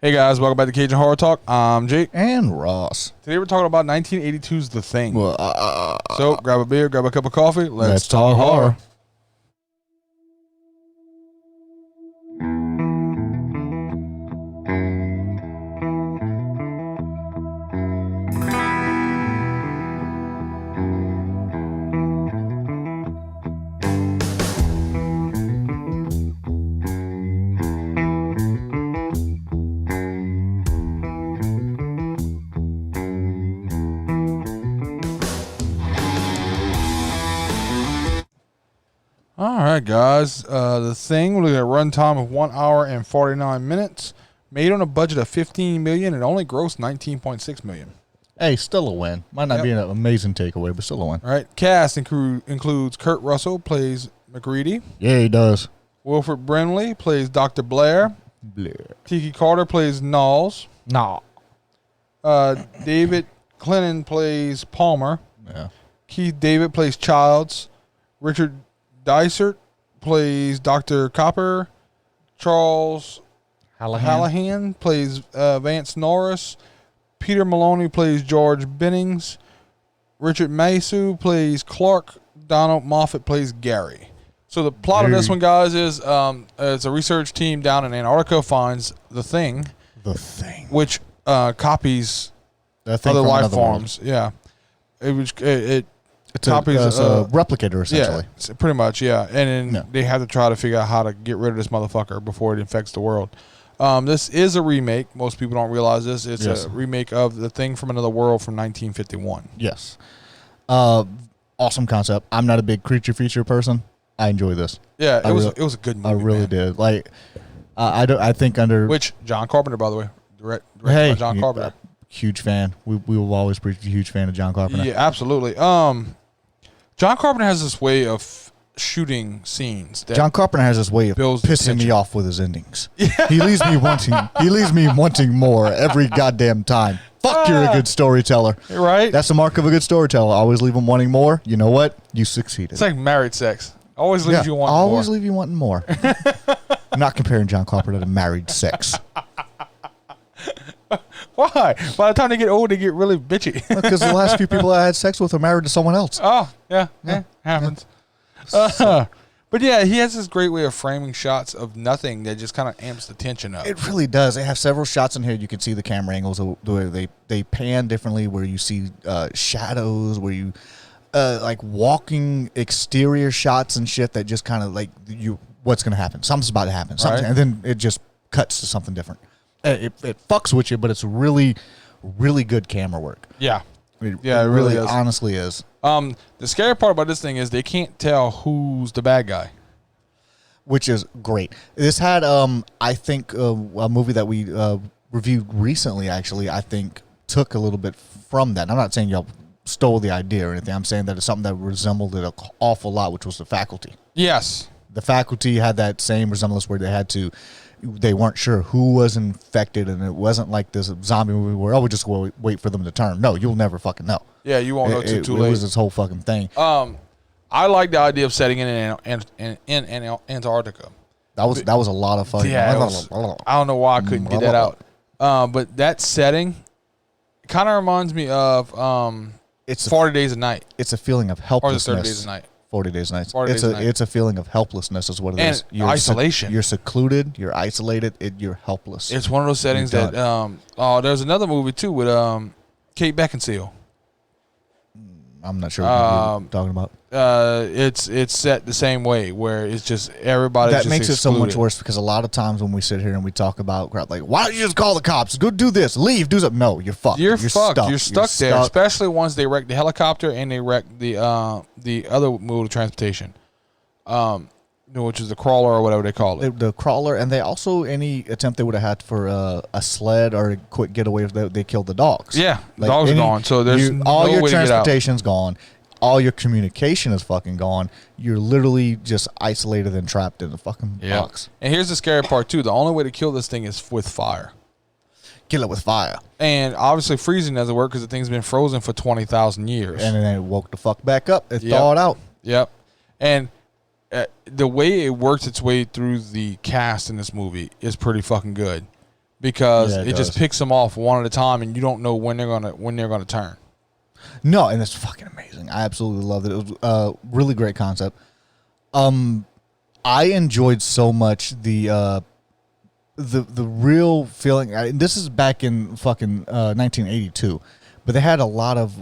Hey guys, welcome back to Cajun Horror Talk. I'm Jake. And Ross. Today we're talking about 1982's The Thing. Well, So grab a beer, grab a cup of coffee. Let's talk horror. All right, guys. The Thing, we're looking at a runtime of 1 hour and 49 minutes. Made on a budget of $15 million and only grossed $19.6 million. Hey, still a win. Might not be an amazing takeaway, but still a win. All right. Cast includes Kurt Russell, plays McReady. Yeah, he does. Wilford Brimley plays Dr. Blair. Tiki Carter plays Knowles. No. David Clennon plays Palmer. Yeah. Keith David plays Childs. Richard Dysart plays Dr. Copper. Charles Hallahan plays Vance Norris. Peter Maloney plays George Bennings. Richard Masu plays Clark. Donald Moffat plays Gary. So the plot of this one, guys, is it's a research team down in Antarctica finds the Thing. The Thing. Which copies Thing other from life another forms. world. Yeah. It's copies a replicator, essentially. Yeah, pretty much, yeah. And then Yeah. they have to try to figure out how to get rid of this motherfucker before it infects the world. This is a remake. Most people don't realize this. It's a remake of The Thing from Another World from 1951. Yes. Awesome concept. I'm not a big creature feature person. I enjoy this. Yeah, it was a good movie. I really did. Like, I think under Which John Carpenter, by the way, directed by John Carpenter. Huge fan. We will always be a huge fan of John Carpenter. Yeah, absolutely. John Carpenter has this way of shooting scenes. That John Carpenter has this way of builds the pissing me tension. off with his endings. He leaves me wanting more every goddamn time. Fuck, you're a good storyteller. Right? That's the mark of a good storyteller. Always leave them wanting more. You know what? You succeeded. It's like married sex. Always leaves you wanting always more. leave you wanting more. I'm not comparing John Carpenter to married sex. Why? By the time they get old, they get really bitchy. Because the last few people I had sex with are married to someone else. Oh, yeah. Happens. But yeah, he has this great way of framing shots of nothing that just kind of amps the tension up. It really does. They have several shots in here. You can see the camera angles where they pan differently, where you see shadows, where you like walking exterior shots and shit that just kind of like what's going to happen? Something's about to happen. Something, Right. and then it just cuts to something different. It fucks with you, but it's really, really good camera work. Yeah. It really is. honestly is. The scary part about this thing is they can't tell who's the bad guy. Which is great. This had, I think, a movie that we reviewed recently, actually, I think, took a little bit from that. I'm not saying y'all stole the idea or anything. I'm saying that it's something that resembled it an awful lot, which was The Faculty. Yes. The Faculty had that same resemblance where they weren't sure who was infected, and it wasn't like this zombie movie where, we just wait for them to turn. No, you'll never fucking know. Yeah, you won't know too late. It was this whole fucking thing. I like the idea of setting it in Antarctica. That was a lot of fun. Yeah, I don't know why I couldn't get that out. But that setting kind of reminds me of it's 40 Days a Night. It's a feeling of helplessness. Or the 30 Days a Night. 40 Days a Night. 40 Days a Night. It's a feeling of helplessness is what it is. And isolation. You're secluded. You're isolated. You're helpless. It's one of those settings that there's another movie too with Kate Beckinsale. I'm not sure what you're talking about. It's set the same way where it's just everybody. That makes it so much worse because a lot of times when we sit here and we talk about crap like, why don't you just call the cops? Go do this. Leave. Do something. No, you're fucked. You're fucked. You're stuck there. Especially once they wreck the helicopter and they wreck the other mode of transportation, which is the crawler or whatever they call it. The crawler, and they also any attempt they would have had for a sled or a quick getaway, they killed the dogs. Yeah, like dogs are gone. So there's all no your way transportation's gone. All your communication is fucking gone. You're literally just isolated and trapped in a fucking box. And here's the scary part too. The only way to kill this thing is with fire. Kill it with fire. And obviously freezing doesn't work because the thing's been frozen for 20,000 years. And then it woke the fuck back up. It thawed out. Yep. And the way it works its way through the cast in this movie is pretty fucking good. because Yeah, it just picks them off one at a time, and you don't know when they're gonna turn. No, and it's fucking amazing. I absolutely loved it. It was a really great concept. I enjoyed so much the real feeling. This is back in fucking 1982, but they had a lot of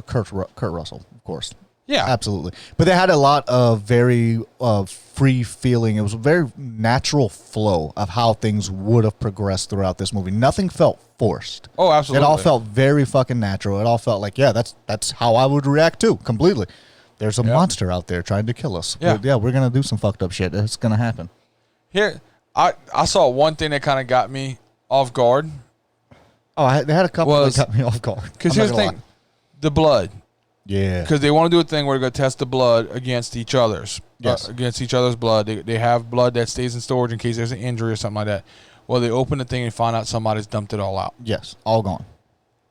Kurt Russell, of course. Yeah, absolutely. But they had a lot of very free feeling. It was a very natural flow of how things would have progressed throughout this movie. Nothing felt forced. Oh, absolutely. It all felt very fucking natural. It all felt like, yeah, that's how I would react too, completely. There's a monster out there trying to kill us. Yeah, we're gonna do some fucked up shit. It's gonna happen. Here, I saw one thing that kind of got me off guard. Oh, they had a couple that got me off guard. Because here's the thing, the blood. Yeah. Because they want to do a thing where they're going to test the blood against each other's. Yes. Against each other's blood. They have blood that stays in storage in case there's an injury or something like that. Well, they open the thing and find out somebody's dumped it all out. Yes, all gone.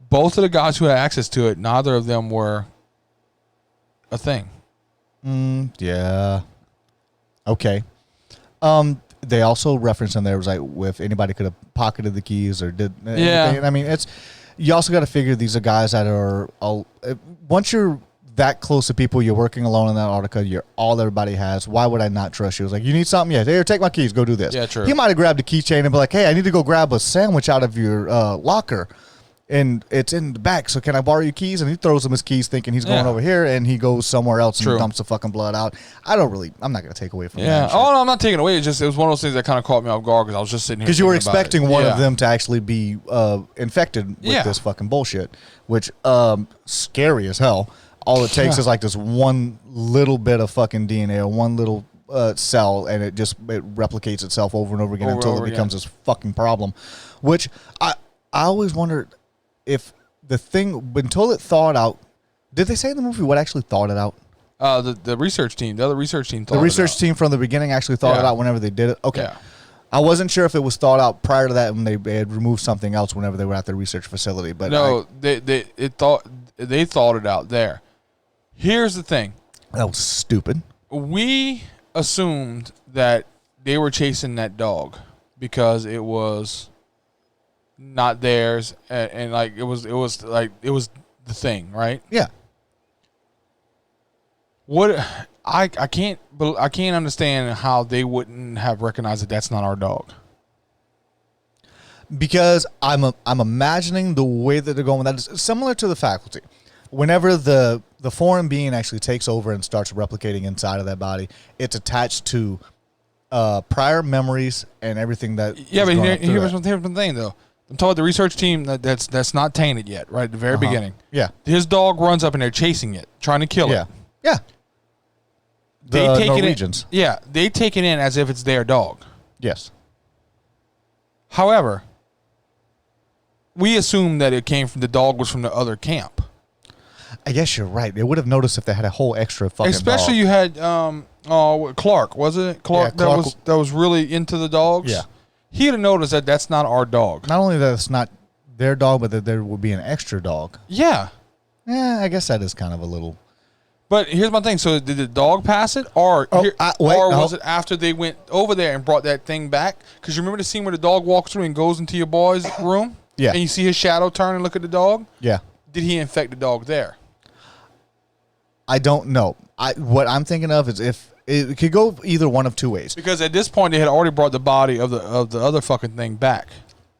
Both of the guys who had access to it, neither of them were a thing. Yeah. Okay. They also referenced in there was like if anybody could have pocketed the keys or did anything. I mean, it's you also got to figure these are guys that are once you're that close to people, you're working alone in Antarctica, you're all everybody has. Why would I not trust you? It's like, you need something? Yeah, here, take my keys, go do this. Yeah, true. He might have grabbed a keychain and be like, hey, I need to go grab a sandwich out of your locker. And it's in the back, so can I borrow your keys? And he throws him his keys thinking he's going over here, and he goes somewhere else and dumps the fucking blood out. I'm not going to take away from that. Oh, no, I'm not taking away. It was one of those things that kind of caught me off guard because I was just sitting here. Because you were expecting one of them to actually be infected with this fucking bullshit, which scary as hell. All it takes is like this one little bit of fucking DNA or one little cell, and it replicates itself over and over again until it becomes this fucking problem. Which I always wondered if the thing, until it thawed out, did they say in the movie what actually thawed it out? The research team, the other research team thawed it out. The research team from the beginning actually thawed it out whenever they did it? Okay. Yeah. I wasn't sure if it was thawed out prior to that when they had removed something else whenever they were at the research facility. But no, they thawed it out there. Here's the thing. That was stupid. We assumed that they were chasing that dog because it was not theirs, and like it was the thing, right? Yeah. What I can't understand how they wouldn't have recognized that that's not our dog. Because I'm imagining the way that they're going. That is similar to the faculty. Whenever the foreign being actually takes over and starts replicating inside of that body, it's attached to prior memories and everything that. Yeah, but here's the thing, though. I'm talking about the research team that's not tainted yet, right at the very beginning. Yeah, his dog runs up and they're chasing it, trying to kill it. Yeah. They take Norwegians. it in. Yeah, they take it in as if it's their dog. Yes. However, we assume that it came from the dog was from the other camp. I guess you're right. They would have noticed if they had a whole extra fucking Especially dog. You had Clark, wasn't it? Clark, Clark that was really into the dogs. Yeah. He'd have noticed that that's not our dog. Not only that it's not their dog, but that there would be an extra dog. Yeah. Yeah, I guess that is kind of a little. But here's my thing. So did the dog pass it? Or was it after they went over there and brought that thing back? Because you remember the scene where the dog walks through and goes into your boy's room? Yeah. And you see his shadow turn and look at the dog? Yeah. Did he infect the dog there? I don't know. What I'm thinking of is if it could go either one of two ways. Because at this point they had already brought the body of the other fucking thing back.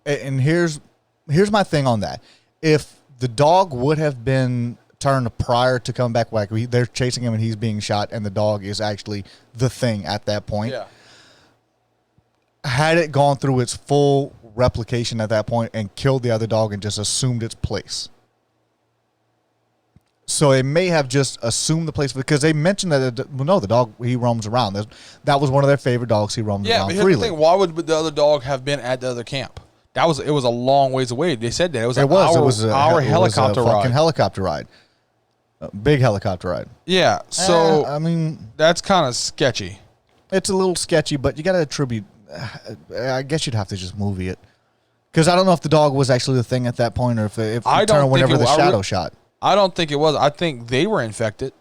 And here's my thing on that. If the dog would have been turned prior to coming back, like they're chasing him and he's being shot, and the dog is actually the thing at that point. Yeah. Had it gone through its full replication at that point and killed the other dog and just assumed its place. So it may have just assumed the place because they mentioned that the dog, he roams around. That was one of their favorite dogs. He roams around freely. The thing, why would the other dog have been at the other camp? It was a long ways away. They said that it was a helicopter ride. Fucking helicopter ride. A big helicopter ride. Yeah. So I mean, that's kind of sketchy. It's a little sketchy, but you got to attribute. I guess you'd have to just movie it because I don't know if the dog was actually the thing at that point or if it turned whenever the shadow shot. I don't think it was. I think they were infected.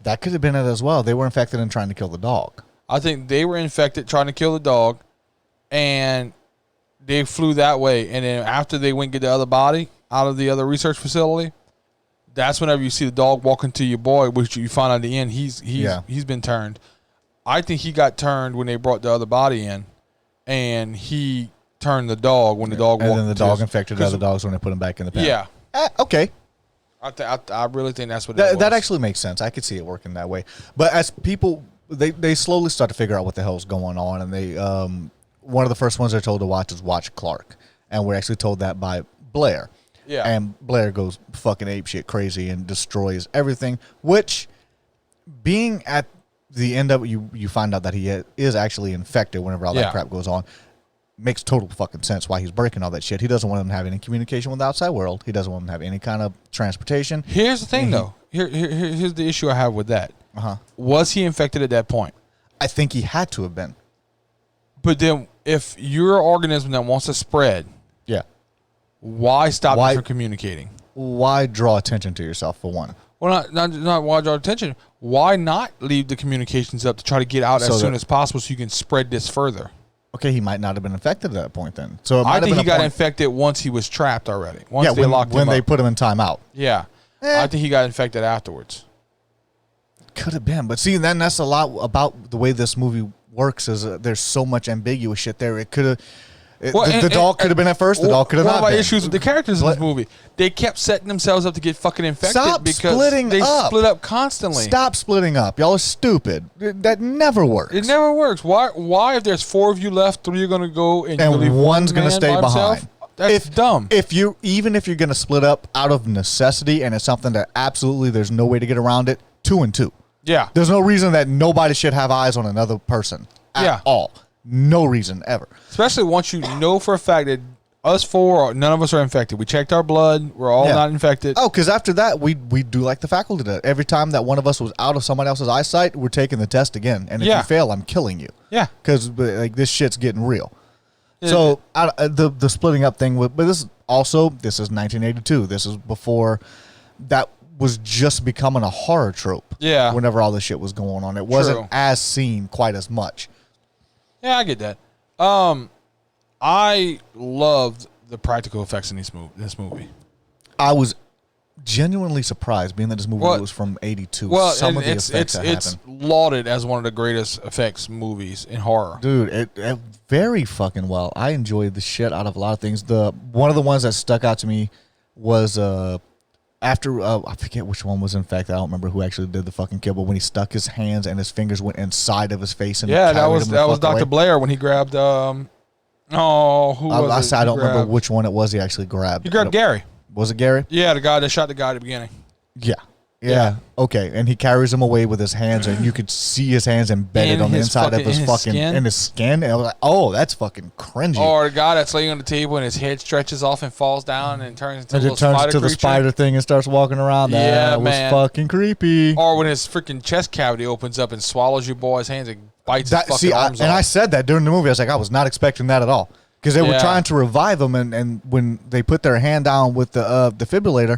That could have been it as well. They were infected and trying to kill the dog. I think they were infected trying to kill the dog, and they flew that way, and then after they went get the other body out of the other research facility, that's whenever you see the dog walking to your boy, which you find out at the end he's been turned. I think he got turned when they brought the other body in, and he turned the dog when the dog walked. And then the dog infected the other dogs when they put him back in the pen. Yeah. Okay. I really think that's what that actually makes sense. I could see it working that way. But as people, they slowly start to figure out what the hell's going on, and they one of the first ones they're told to watch is Watch Clark, and we're actually told that by Blair. Yeah. And Blair goes fucking apeshit crazy and destroys everything, which, being at the end of it, you find out that he is actually infected whenever all that crap goes on. Makes total fucking sense why he's breaking all that shit. He doesn't want them to have any communication with the outside world. He doesn't want them to have any kind of transportation. Here's the thing, though. Here's the issue I have with that. Was he infected at that point? I think he had to have been. But then, if you're an organism that wants to spread, why stop them from communicating? Why draw attention to yourself, for one? Well, not why draw attention. Why not leave the communications up to try to get out as soon as possible so you can spread this further? Okay, he might not have been infected at that point then. So I think he got infected once he was trapped already. Once they locked him up. When they put him in timeout. Yeah. I think he got infected afterwards. Could have been. But see, then that's a lot about the way this movie works is there's so much ambiguous shit there. It could have... the dog could have been at first. The dog could have not been. One of my issues with the characters in this movie, they kept setting themselves up to get fucking infected. Stop because splitting they up. split up constantly. Stop splitting up. Y'all are stupid. That never works. It never works. Why if there's 4 of you left, 3 are going to go and one's going to stay behind? That's dumb. Even if you're going to split up out of necessity and it's something that absolutely there's no way to get around it, 2 and 2. Yeah. There's no reason that nobody should have eyes on another person at all. No reason ever. Especially once you know for a fact that us 4, none of us are infected. We checked our blood. We're all not infected. Oh, because after that, we do like the faculty did. Every time that one of us was out of somebody else's eyesight, we're taking the test again. And if you fail, I'm killing you. Yeah. Because this shit's getting real. So the splitting up thing, but this is 1982. This is before that was just becoming a horror trope. Yeah. Whenever all this shit was going on. It wasn't as seen quite as much. Yeah, I get that. I loved the practical effects in this movie. I was genuinely surprised, being that this movie was from '82. Well, some of the effects it's lauded as one of the greatest effects movies in horror. Dude, it very fucking well. I enjoyed the shit out of a lot of things. One of the ones that stuck out to me was after I forget which one was infected. I don't remember who actually did the fucking kill, but when he stuck his hands and his fingers went inside of his face and that was Dr. Blair when he grabbed who was it? I don't remember which one it was he actually grabbed. He grabbed Gary. Was it Gary? Yeah, the guy that shot the guy at the beginning. Yeah. Okay. And he carries him away with his hands, and you could see his hands embedded on the inside of his fucking in his skin. And I was like, oh, that's fucking cringy. Or the guy that's laying on the table and his head stretches off and falls down and turns into the spider thing and starts walking around. That was fucking creepy. Or when his freaking chest cavity opens up and swallows your boy's hands and bites his fucking arms off. And I said that during the movie. I was like, I was not expecting that at all. Because they were trying to revive him, and when they put their hand down with the defibrillator,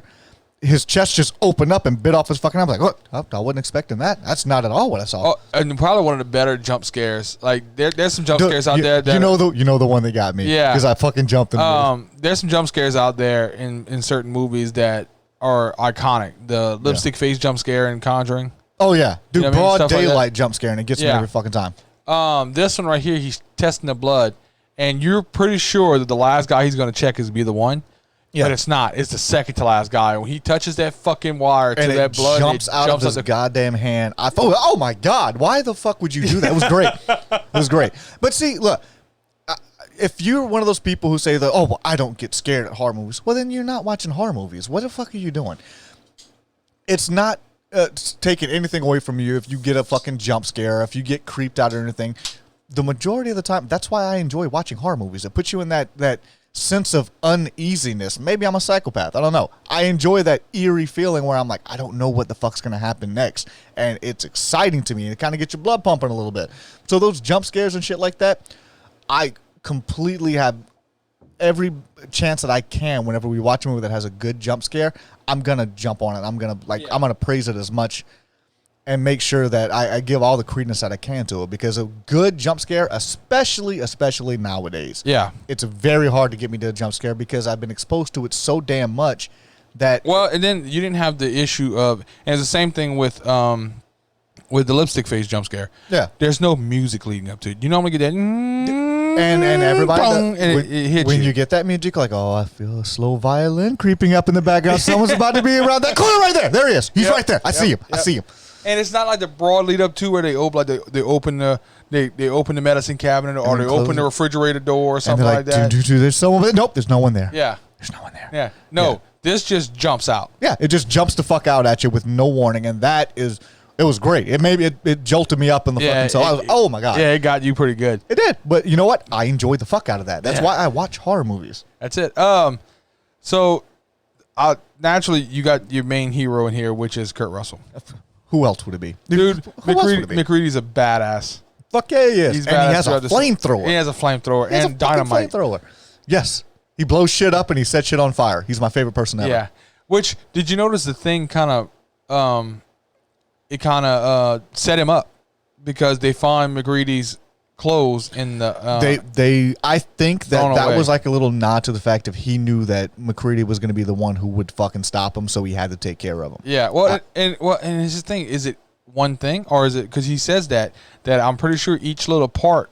his chest just opened up and bit off his fucking arm. I was like, I wasn't expecting that. That's not at all what I saw. Oh, and probably one of the better jump scares. Like there's some jump scares out there. That you know the one that got me. Yeah, because I fucking jumped in the movie. There's some jump scares out there in certain movies that are iconic. The lipstick face jump scare in Conjuring. Oh yeah, dude, broad daylight like jump scare, and it gets me every fucking time. This one right here, he's testing the blood, and you're pretty sure that the last guy he's going to check is be the one. Yeah. But it's not. It's the second to last guy. When he touches that fucking wire to that blood, jumps out of his goddamn hand. I thought, oh my God, why the fuck would you do that? It was great. It was great. But see, look, if you're one of those people who say that, oh, well, I don't get scared at horror movies, well, then you're not watching horror movies. What the fuck are you doing? It's not taking anything away from you if you get a fucking jump scare, if you get creeped out or anything. The majority of the time, that's why I enjoy watching horror movies. It puts you in that sense of uneasiness. Maybe I'm a psychopath. I don't know. I enjoy that eerie feeling where I'm like, I don't know what the fuck's going to happen next. And it's exciting to me. It kind of gets your blood pumping a little bit. So those jump scares and shit like that, I completely have every chance that I can whenever we watch a movie that has a good jump scare, I'm going to jump on it. I'm going to I'm going to praise it as much and make sure that I give all the credence that I can to it, because a good jump scare, especially nowadays, it's very hard to get me to a jump scare because I've been exposed to it so damn much that. Well, and then you didn't have the issue of, and it's the same thing with the lipstick face jump scare. Yeah, there's no music leading up to it. You normally get that, and everybody it hits when you get that music, like, oh, I feel a slow violin creeping up in the background. Someone's about to be around that corner right there. There he is. He's right there. I see him. I see him. And it's not like the broad lead up to where they open they open the medicine cabinet, or they open the refrigerator door or something like that. There's someone. Nope, there's no one there. Yeah, there's no one there. Yeah, no, this just jumps out. Yeah, it just jumps the fuck out at you with no warning, and it was great. It jolted me up in the fucking soul. I was, oh my god. Yeah, it got you pretty good. It did, but you know what? I enjoyed the fuck out of that. That's why I watch horror movies. That's it. So naturally, you got your main hero in here, which is Kurt Russell. Who else would it be? Dude, McCready's a badass. Fuck yeah, he is. And he has a flamethrower. He has a flamethrower and dynamite. Flamethrower. Yes. He blows shit up and he sets shit on fire. He's my favorite person ever. Yeah. Which, did you notice the thing kind of, set him up because they find McCready's clothes in the I think that was like a little nod to the fact of he knew that McCready was going to be the one who would fucking stop him, so he had to take care of him. Yeah, well, and it's the thing, is it one thing, or is it, because he says that I'm pretty sure each little part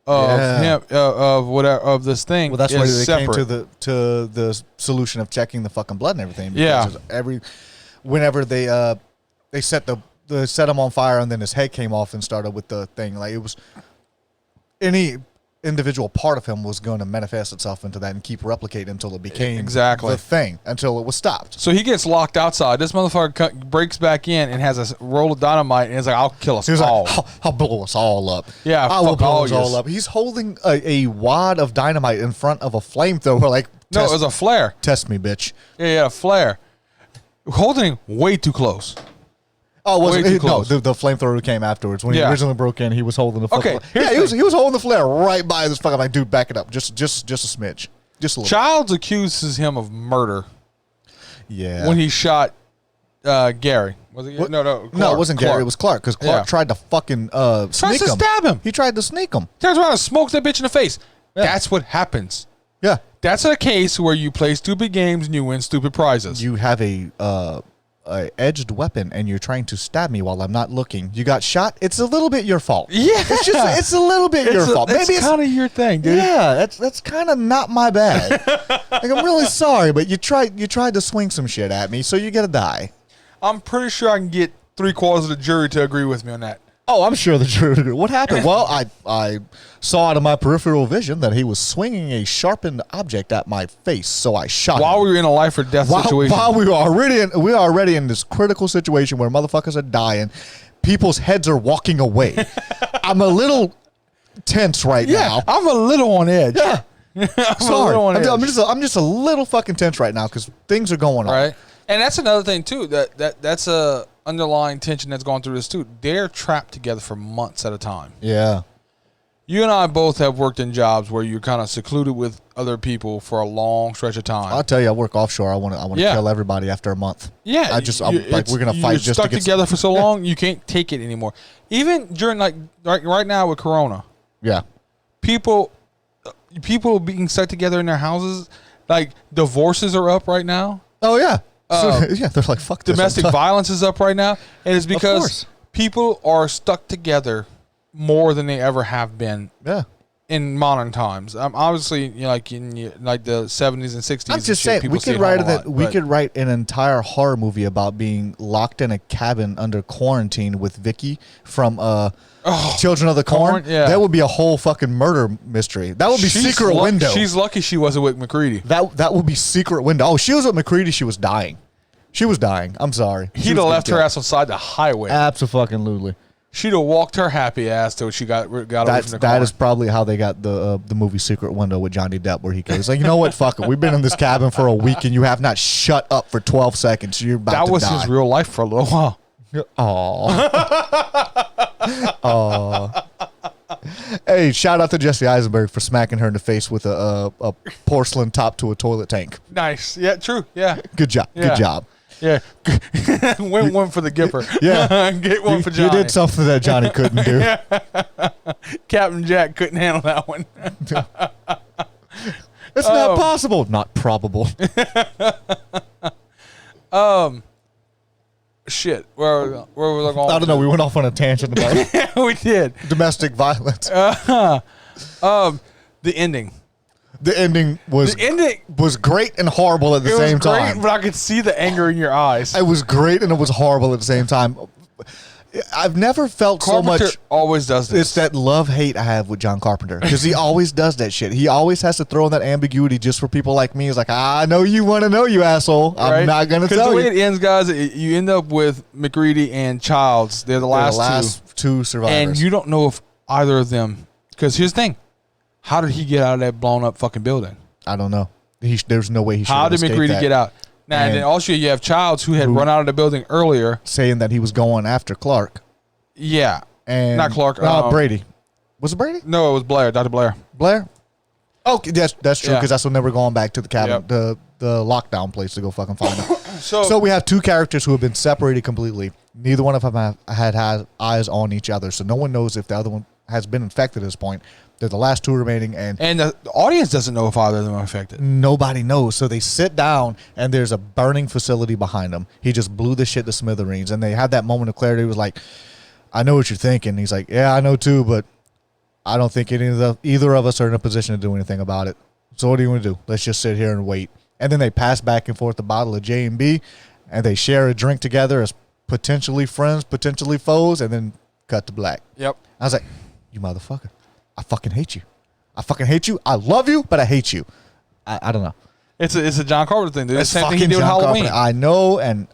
of him of this thing, well, that's is why they separate. came to the solution of checking the fucking blood and everything. Yeah, whenever they set him on fire and then his head came off and started with the thing, like, it was any individual part of him was going to manifest itself into that and keep replicating until it became the thing, until it was stopped. So he gets locked outside. This motherfucker breaks back in and has a roll of dynamite, and he's like, I'll kill us all. Like, I'll blow us all up. Yeah, I will blow us all up. He's holding a wad of dynamite in front of a flamethrower. Like, no, it was a flare. Test me, bitch. Yeah, a flare. Holding way too close. Oh, wasn't it? No, the flamethrower came afterwards. When he originally broke in, he was holding the fucking flare. Yeah, he was holding the flare right by this fucking. I'm like, dude, back it up. Just a smidge. Just a little. Childs accuses him of murder. Yeah. When he shot Gary. Was it? What? No, Clark. No, it wasn't Gary. It was Clark, because Clark tried to fucking sneak him. Stab him. He tried to sneak him. Turns around and smokes that bitch in the face. Yeah. That's what happens. Yeah. That's a case where you play stupid games and you win stupid prizes. You have a edged weapon and you're trying to stab me while I'm not looking. You got shot. It's a little bit your fault. Yeah, it's a little bit your fault. Maybe it's kind of your thing, dude. Yeah, that's kind of not my bad. Like, I'm really sorry, but you tried to swing some shit at me, so you gotta die. I'm pretty sure I can get 3/4 of the jury to agree with me on that. Oh, I'm sure the jury. What happened? Well, I saw out of my peripheral vision that he was swinging a sharpened object at my face, so I shot him. While we were in a life or death situation. While we were already in this critical situation where motherfuckers are dying, people's heads are walking away. I'm a little tense right now. I'm a little on edge. Yeah. I'm just a little fucking tense right now because things are going on. Right. And that's another thing too. That's a underlying tension that's going through this too. They're trapped together for months at a time. Yeah. You and I both have worked in jobs where you're kind of secluded with other people for a long stretch of time. I'll tell you, I work offshore. I want to kill everybody after a month. Yeah. We're gonna fight just stuck together for so long you can't take it anymore. Even during right now with Corona. Yeah. People being stuck together in their houses. Like, divorces are up right now. Oh yeah. They're like, fuck this. Domestic violence is up right now, and it's because people are stuck together more than they ever have been. Yeah. In modern times, obviously, like in the 70s and 60s. I'm just saying, we could write an entire horror movie about being locked in a cabin under quarantine with Vicky from Children of the Corn. Yeah. That would be a whole fucking murder mystery. That would be Secret Window. She's lucky she wasn't with McCready. That would be Secret Window. Oh, she was with McCready. She was dying. I'm sorry. He'd have left her ass outside the highway. Absolutely. She'd have walked her happy ass till she got away from the car. That is probably how they got the movie Secret Window with Johnny Depp, where he goes like, you know what, fuck it. We've been in this cabin for a week and you have not shut up for 12 seconds. You're about to die. That was his real life for a little while. Aww. Hey, shout out to Jesse Eisenberg for smacking her in the face with a porcelain top to a toilet tank. Nice. Yeah, true. Yeah. Good job. Yeah. Good job. Yeah. Win one for the Gipper. Yeah. Get one for Johnny. You did something that Johnny couldn't do. Captain Jack couldn't handle that one. It's not possible. Not probable. Shit. Where was I going? I don't know. We went off on a tangent about We did. domestic violence. The ending. The ending was great and horrible at the same time. Great, but I could see the anger in your eyes. It was great and it was horrible at the same time. I've never felt Carpenter so much. Always does this. It's that love-hate I have with John Carpenter because he always does that shit. He always has to throw in that ambiguity just for people like me. He's like, I know you want to know, you asshole. I'm not going to tell you. Because the way it ends, guys, you end up with McReady and Childs. They're the last two survivors. And you don't know if either of them. Because here's the thing. How did he get out of that blown up fucking building? I don't know. There's no way he should have escaped that. How did McReady get out? Now, and then also you have Childs who had run out of the building earlier. Saying that he was going after Clark. Yeah. And not Clark. Brady. Was it Brady? No, it was Blair. Dr. Blair. Blair? Oh, that's true because that's when they were going back to the cabin, Yep. the lockdown place to go fucking find him. So we have two characters who have been separated completely. Neither one of them had eyes on each other, so no one knows if the other one has been infected at this point. They're the last two remaining, and the audience doesn't know if either of them are infected. Nobody knows. So they sit down, and there's a burning facility behind them. He just blew the shit to smithereens, and they had that moment of clarity. It was like, I know what you're thinking. He's like, yeah, I know too, but I don't think either of us are in a position to do anything about it. So what do you want to do? Let's just sit here and wait. And then they pass back and forth a bottle of J&B, and they share a drink together as potentially friends, potentially foes, and then cut to black. Yep. I was like, you motherfucker. I fucking hate you. I fucking hate you. I love you, but I hate you. I don't know. It's a John Carpenter thing. It's the same thing he fucking did with John Halloween. Carpenter. I know, and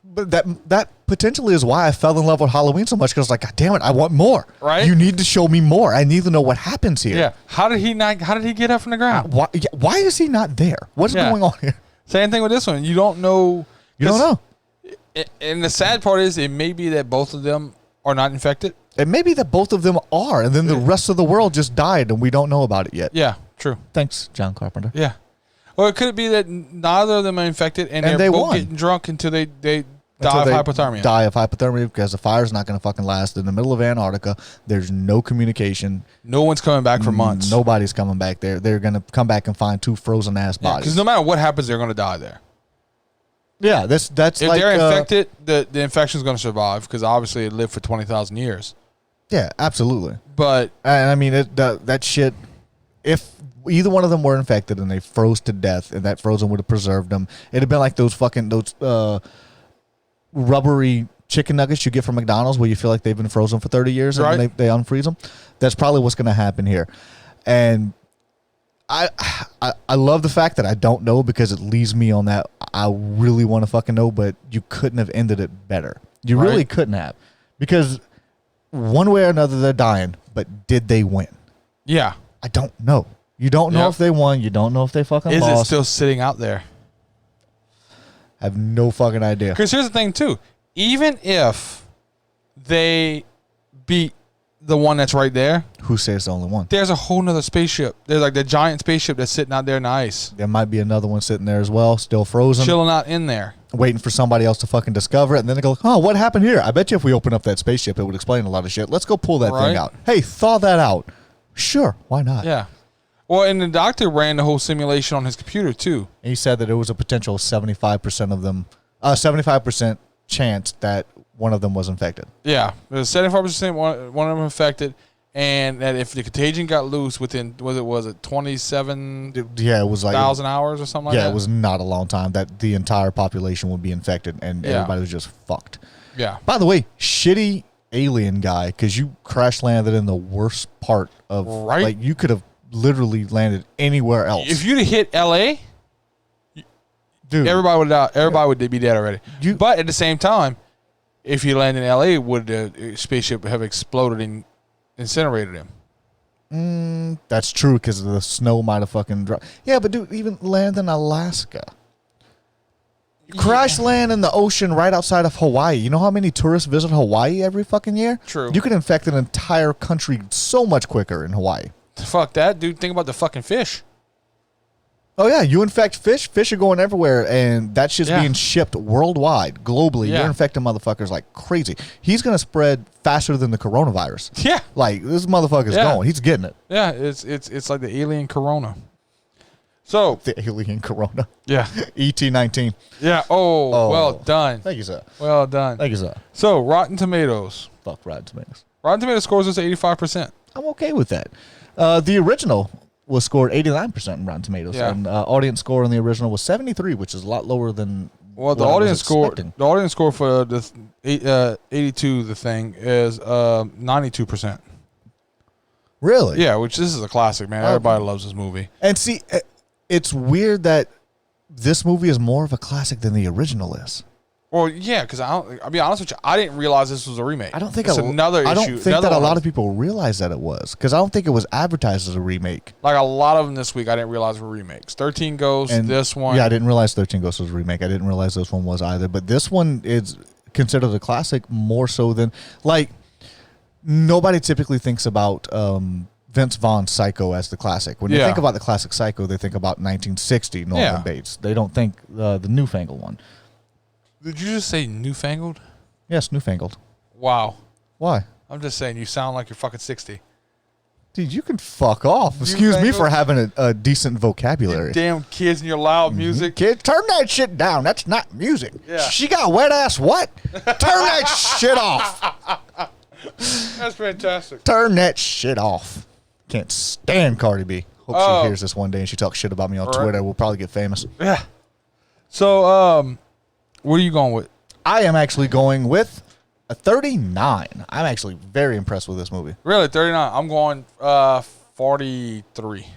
but that potentially is why I fell in love with Halloween so much because like, God damn it, I want more. Right? You need to show me more. I need to know what happens here. Yeah. How did he get up from the ground? Why is he not there? What's going on here? Same thing with this one. You don't know. You don't know. And the sad part is, it may be that both of them are not infected. It may be that both of them are, and then the rest of the world just died, and we don't know about it yet. Yeah, true. Thanks, John Carpenter. Yeah. Or it could be that neither of them are infected, and they're both getting drunk until they die of hypothermia. Die of hypothermia because the fire's not going to fucking last. In the middle of Antarctica, there's no communication. No one's coming back for months. Nobody's coming back there. They're going to come back and find two frozen-ass bodies. Because no matter what happens, they're going to die there. Yeah, that's if like... If they're infected, the infection's going to survive because obviously it lived for 20,000 years. Yeah, absolutely. But... And I mean, that shit... If either one of them were infected and they froze to death and that frozen would have preserved them, it'd have been like those rubbery chicken nuggets you get from McDonald's where you feel like they've been frozen for 30 years and then they unfreeze them. That's probably what's going to happen here. And I love the fact that I don't know because it leaves me on that I really want to fucking know, but you couldn't have ended it better. You really couldn't have. Because one way or another they're dying, but did they win? Yeah. I don't know. You don't know if they won. You don't know if they fucking lost. Is it still sitting out there? I have no fucking idea. Because here's the thing, too. Even if they beat the one that's right there. Who says the only one? There's a whole nother spaceship. There's like the giant spaceship that's sitting out there in the ice. There might be another one sitting there as well, still frozen. Chilling out in there. Waiting for somebody else to fucking discover it. And then they go, oh, what happened here? I bet you if we open up that spaceship, it would explain a lot of shit. Let's go pull that thing out. Hey, thaw that out. Sure, why not? Yeah. Well, and the doctor ran the whole simulation on his computer, too. And he said that it was a potential 75% of them, 75% chance that one of them was infected. Yeah. There's 75% one of them infected. And that if the contagion got loose within, was it 27,000 it was like hours or something like that? Yeah, it was not a long time that the entire population would be infected and everybody was just fucked. Yeah. By the way, shitty alien guy, because you crash landed in the worst part of, like, you could have literally landed anywhere else. If you'd have hit L.A., dude, everybody would die. Everybody would be dead already. But at the same time, if you land in L.A., would the spaceship have exploded and incinerated him? That's true because the snow might have fucking dropped. Yeah, but dude, even land in Alaska. Crash land in the ocean right outside of Hawaii. You know how many tourists visit Hawaii every fucking year? True. You could infect an entire country so much quicker in Hawaii. Fuck that, dude. Think about the fucking fish. Oh yeah, you infect fish. Fish are going everywhere, and that shit's being shipped worldwide, globally. You're infecting motherfuckers like crazy. He's gonna spread faster than the coronavirus. Yeah, like this motherfucker's going. He's getting it. Yeah, it's like the alien corona. So the alien corona. Yeah, ET-19. Yeah. Oh, well done. Thank you, sir. Well done. Thank you, sir. So Rotten Tomatoes. Fuck Rotten Tomatoes. Rotten Tomatoes scores us 85%. I'm okay with that. The original was scored 89% in Rotten Tomatoes, and audience score on the original was 73, which is a lot lower than. Well, the audience score. The audience score for the 82. The thing is 92%. Really? Yeah. Which this is a classic, man. Everybody loves this movie. And see, it's weird that this movie is more of a classic than the original is. Well, yeah, because I'll be honest with you, I didn't realize this was a remake. I don't think it's another issue. I don't think that a lot of people realize that it was, because I don't think it was advertised as a remake. Like a lot of them this week, I didn't realize were remakes. 13 Ghosts, and this one. Yeah, I didn't realize 13 Ghosts was a remake. I didn't realize this one was either. But this one is considered a classic more so than, like, nobody typically thinks about Vince Vaughn's Psycho as the classic. When they think about the classic Psycho, they think about 1960 Norman Bates. They don't think the newfangled one. Did you just say newfangled? Yes, newfangled. Wow. Why? I'm just saying, you sound like you're fucking 60. Dude, you can fuck off. Excuse me for having a decent vocabulary. You damn kids and your loud music. Kids, turn that shit down. That's not music. Yeah. She got wet ass what? Turn that shit off. That's fantastic. Turn that shit off. Can't stand Cardi B. Hope she hears this one day and she talks shit about me on Twitter. We'll probably get famous. Yeah. So, what are you going with? I am actually going with a 39. I'm actually very impressed with this movie. Really? 39? I'm going 43.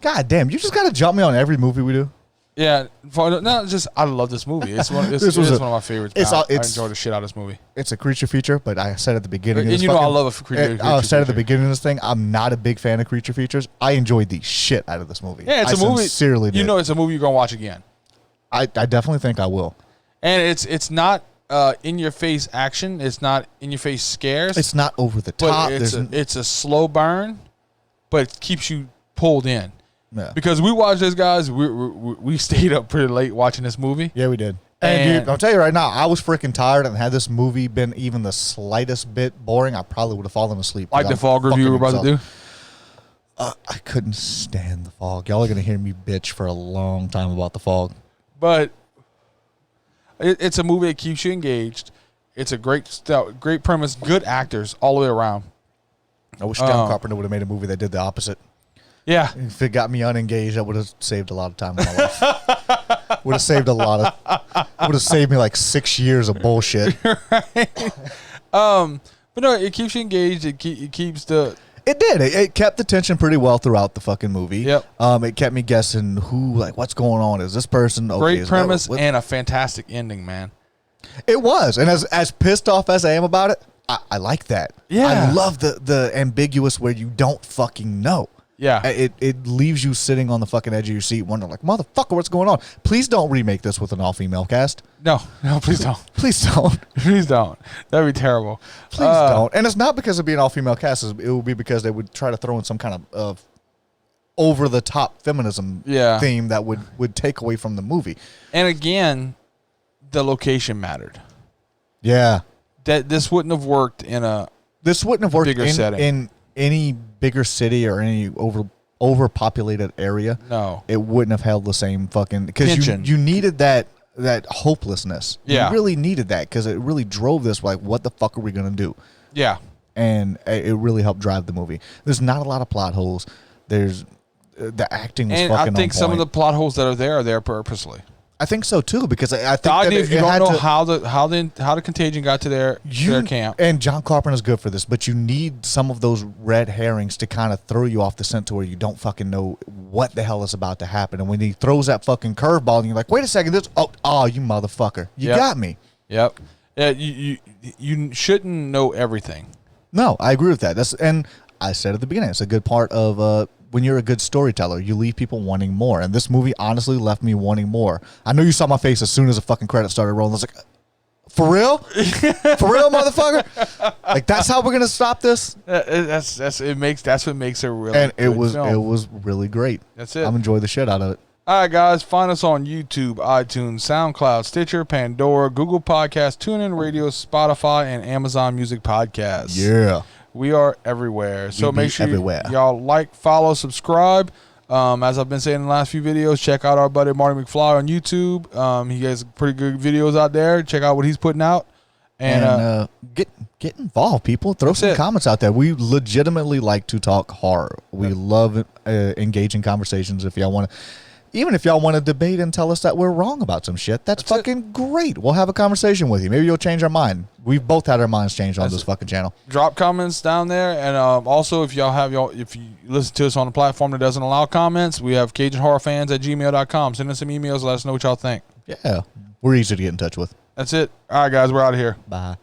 God damn, you just got to jump me on every movie we do. Yeah. No, just I love this movie. It's one of my favorites. I enjoy the shit out of this movie. It's a creature feature, but I said at the beginning. And I love a creature feature. I said at the beginning of this thing, I'm not a big fan of creature features. I enjoyed the shit out of this movie. Yeah, it's a movie. Sincerely did. You know, it's a movie you're gonna watch again. I definitely think I will. And it's not in your face action. It's not in your face scares. It's not over the top. It's a slow burn, but it keeps you pulled in. Yeah. Because we watched this, guys. We stayed up pretty late watching this movie. Yeah, we did. And dude, I'll tell you right now, I was freaking tired, and had this movie been even the slightest bit boring, I probably would have fallen asleep. Like the Fog review we're about to do? I couldn't stand the Fog. Y'all are going to hear me bitch for a long time about the Fog. But it's a movie that keeps you engaged. It's a great premise, good actors all the way around. I wish John Carpenter would have made a movie that did the opposite. Yeah. If it got me unengaged, that would have saved a lot of time in my life. Would have saved me like 6 years of bullshit. Right. But no, it keeps you engaged. It keeps the... It did. It kept the tension pretty well throughout the fucking movie. Yep. It kept me guessing what's going on. Is this person okay? Great premise and a fantastic ending, man. It was. And as pissed off as I am about it, I like that. Yeah. I love the ambiguous where you don't fucking know. Yeah. It leaves you sitting on the fucking edge of your seat wondering, like, motherfucker, what's going on? Please don't remake this with an all-female cast. No, please don't. Please don't. Please don't. That'd be terrible. Please don't. And it's not because of being all-female cast. It would be because they would try to throw in some kind of over-the-top feminism theme that would take away from the movie. And again, the location mattered. Yeah. That this wouldn't have worked in a bigger setting. In any bigger city or any overpopulated area. No. It wouldn't have held the same fucking... Because you needed that hopelessness. Yeah. You really needed that because it really drove this, like, what the fuck are we going to do? Yeah. And it really helped drive the movie. There's not a lot of plot holes. There's... the acting was fucking on point. And I think some of the plot holes that are there purposely. I think so too, because I think the idea if you don't know how the contagion got to their camp. And John Carpenter's good for this, but you need some of those red herrings to kind of throw you off the scent to where you don't fucking know what the hell is about to happen. And when he throws that fucking curveball, and you're like, wait a second, this you motherfucker, you got me. Yep. Yeah, you shouldn't know everything. No, I agree with that. And I said at the beginning, it's a good part of when you're a good storyteller, you leave people wanting more. And this movie honestly left me wanting more. I know you saw my face as soon as the fucking credits started rolling. I was like, for real? For real, motherfucker? Like, that's how we're going to stop this? That's what makes it really And it was really great. That's it. I'm enjoying the shit out of it. All right, guys. Find us on YouTube, iTunes, SoundCloud, Stitcher, Pandora, Google Podcasts, TuneIn Radio, Spotify, and Amazon Music Podcasts. Yeah. We are everywhere. So make sure everywhere. y'all like, follow, subscribe. As I've been saying in the last few videos, check out our buddy Marty McFly on YouTube. He has pretty good videos out there. Check out what he's putting out. And get involved, people. Throw some comments out there. We legitimately like to talk horror. We love engaging conversations. If y'all want to, even if y'all want to debate and tell us that we're wrong about some shit, that's fucking great. We'll have a conversation with you. Maybe you'll change our mind. We've both had our minds changed on this fucking channel. Drop comments down there, and also if if you listen to us on a platform that doesn't allow comments, we have CajunHorrorFans@gmail.com. Send us some emails. Let us know what y'all think. Yeah, we're easy to get in touch with. That's it. All right, guys, we're out of here. Bye.